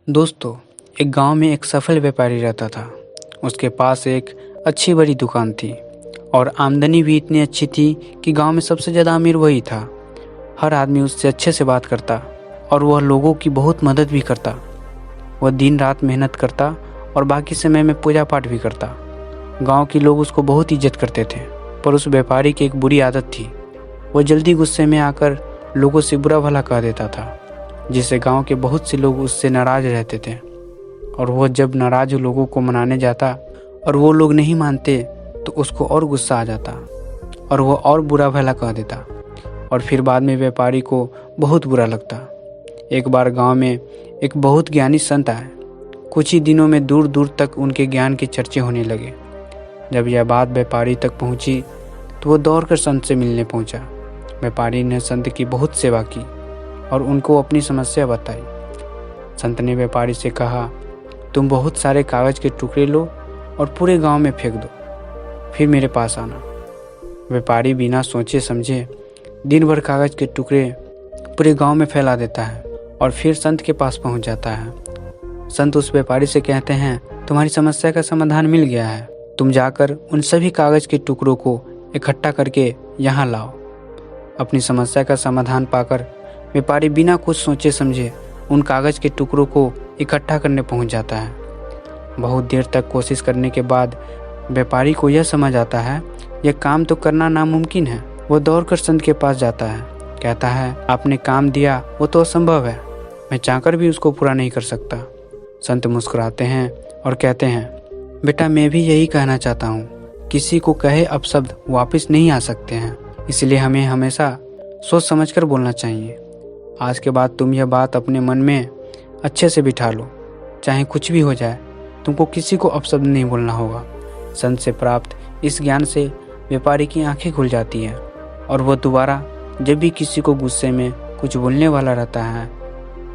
दोस्तों, एक गांव में एक सफल व्यापारी रहता था। उसके पास एक अच्छी बड़ी दुकान थी और आमदनी भी इतनी अच्छी थी कि गांव में सबसे ज़्यादा अमीर वही था। हर आदमी उससे अच्छे से बात करता और वह लोगों की बहुत मदद भी करता। वह दिन रात मेहनत करता और बाकी समय में पूजा पाठ भी करता। गांव के लोग उसको बहुत इज्जत करते थे। पर उस व्यापारी की एक बुरी आदत थी। वह जल्दी गुस्से में आकर लोगों से बुरा भला कह देता था, जिससे गांव के बहुत से लोग उससे नाराज रहते थे। और वह जब नाराज लोगों को मनाने जाता और वो लोग नहीं मानते तो उसको और गुस्सा आ जाता और वह और बुरा भला कह देता और फिर बाद में व्यापारी को बहुत बुरा लगता। एक बार गांव में एक बहुत ज्ञानी संत आए। कुछ ही दिनों में दूर दूर तक उनके ज्ञान के चर्चे होने लगे। जब यह बात व्यापारी तक पहुंची तो वह दौड़कर संत से मिलने पहुंचा। व्यापारी ने संत की बहुत सेवा की और उनको अपनी समस्या बताई। संत ने व्यापारी से कहा, तुम बहुत सारे कागज़ के टुकड़े लो और पूरे गांव में फेंक दो, फिर मेरे पास आना। व्यापारी बिना सोचे समझे दिन भर कागज़ के टुकड़े पूरे गांव में फैला देता है और फिर संत के पास पहुंच जाता है। संत उस व्यापारी से कहते हैं, तुम्हारी समस्या का समाधान मिल गया है। तुम जाकर उन सभी कागज़ के टुकड़ों को इकट्ठा करके यहाँ लाओ। अपनी समस्या का समाधान पाकर व्यापारी बिना कुछ सोचे समझे उन कागज़ के टुकड़ों को इकट्ठा करने पहुंच जाता है। बहुत देर तक कोशिश करने के बाद व्यापारी को यह समझ आता है यह काम तो करना नामुमकिन है। वो दौड़कर संत के पास जाता है, कहता है, आपने काम दिया वो तो असंभव है, मैं चाहकर भी उसको पूरा नहीं कर सकता। संत मुस्कुराते हैं और कहते हैं, बेटा मैं भी यही कहना चाहता हूँ, किसी को कहे अपशब्द वापस नहीं आ सकते हैं, इसलिए हमें हमेशा सोच समझकर बोलना चाहिए। आज के बाद तुम यह बात अपने मन में अच्छे से बिठा लो, चाहे कुछ भी हो जाए तुमको किसी को अपशब्द नहीं बोलना होगा। संत से प्राप्त इस ज्ञान से व्यापारी की आंखें खुल जाती हैं और वह दोबारा जब भी किसी को गुस्से में कुछ बोलने वाला रहता है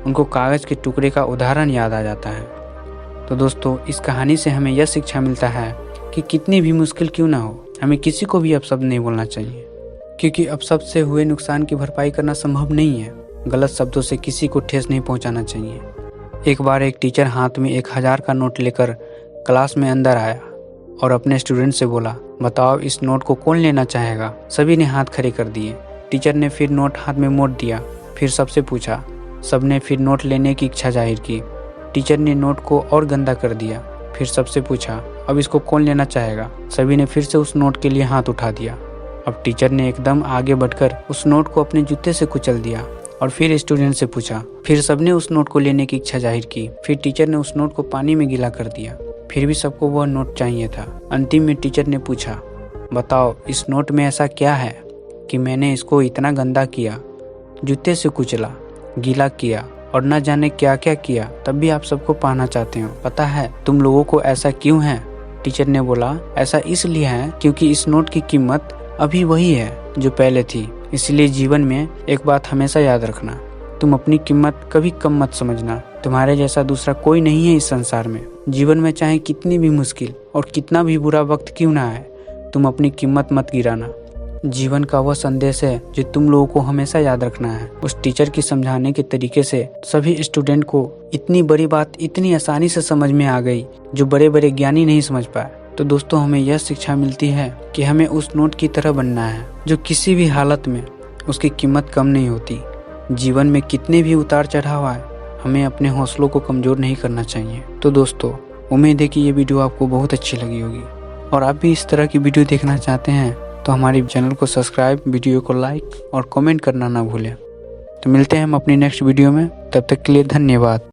उनको कागज़ के टुकड़े का उदाहरण याद आ जाता है। तो दोस्तों, इस कहानी से हमें यह शिक्षा मिलता है कि कितनी भी मुश्किल क्यों ना हो, हमें किसी को भी अपशब्द नहीं बोलना चाहिए, क्योंकि अपशब्द से हुए नुकसान की भरपाई करना संभव नहीं है। गलत शब्दों से किसी को ठेस नहीं पहुंचाना चाहिए। एक बार एक टीचर हाथ में 1000 का नोट लेकर क्लास में अंदर आया और अपने स्टूडेंट से बोला, बताओ इस नोट को कौन लेना चाहेगा। सभी ने हाथ खड़े कर दिए। टीचर ने फिर नोट हाथ में मोड़ दिया, फिर सबसे पूछा। सबने फिर नोट लेने की इच्छा जाहिर की। टीचर ने नोट को और गंदा कर दिया, फिर सबसे पूछा, अब इसको कौन लेना चाहेगा। सभी ने फिर से उस नोट के लिए हाथ उठा दिया। अब टीचर ने एकदम आगे बढ़कर उस नोट को अपने जूते से कुचल दिया और फिर स्टूडेंट से पूछा। फिर सबने उस नोट को लेने की इच्छा जाहिर की। फिर टीचर ने उस नोट को पानी में गीला कर दिया। फिर भी सबको वह नोट चाहिए था। अंतिम में टीचर ने पूछा, बताओ इस नोट में ऐसा क्या है कि मैंने इसको इतना गंदा किया, जूते से कुचला, गीला किया और न जाने क्या क्या किया, तब भी आप सबको पाना चाहते हो। पता है तुम लोगों को ऐसा क्यों है? टीचर ने बोला, ऐसा इसलिए है क्योंकि इस नोट की कीमत अभी वही है जो पहले थी। इसलिए जीवन में एक बात हमेशा याद रखना, तुम अपनी कीमत कभी कम मत समझना। तुम्हारे जैसा दूसरा कोई नहीं है इस संसार में। जीवन में चाहे कितनी भी मुश्किल और कितना भी बुरा वक्त क्यों ना आए, तुम अपनी कीमत मत गिराना। जीवन का वह संदेश है जो तुम लोगों को हमेशा याद रखना है। उस टीचर की समझाने के तरीके से सभी स्टूडेंट को इतनी बड़ी बात इतनी आसानी से समझ में आ गई जो बड़े बड़े ज्ञानी नहीं समझ पाए। तो दोस्तों, हमें यह शिक्षा मिलती है कि हमें उस नोट की तरह बनना है जो किसी भी हालत में उसकी कीमत कम नहीं होती। जीवन में कितने भी उतार चढ़ाव आए, हमें अपने हौसलों को कमज़ोर नहीं करना चाहिए। तो दोस्तों, उम्मीद है कि ये वीडियो आपको बहुत अच्छी लगी होगी और आप भी इस तरह की वीडियो देखना चाहते हैं तो हमारे चैनल को सब्सक्राइब, वीडियो को लाइक और कमेंट करना ना भूलें। तो मिलते हैं हम अपनी नेक्स्ट वीडियो में, तब तक के लिए धन्यवाद।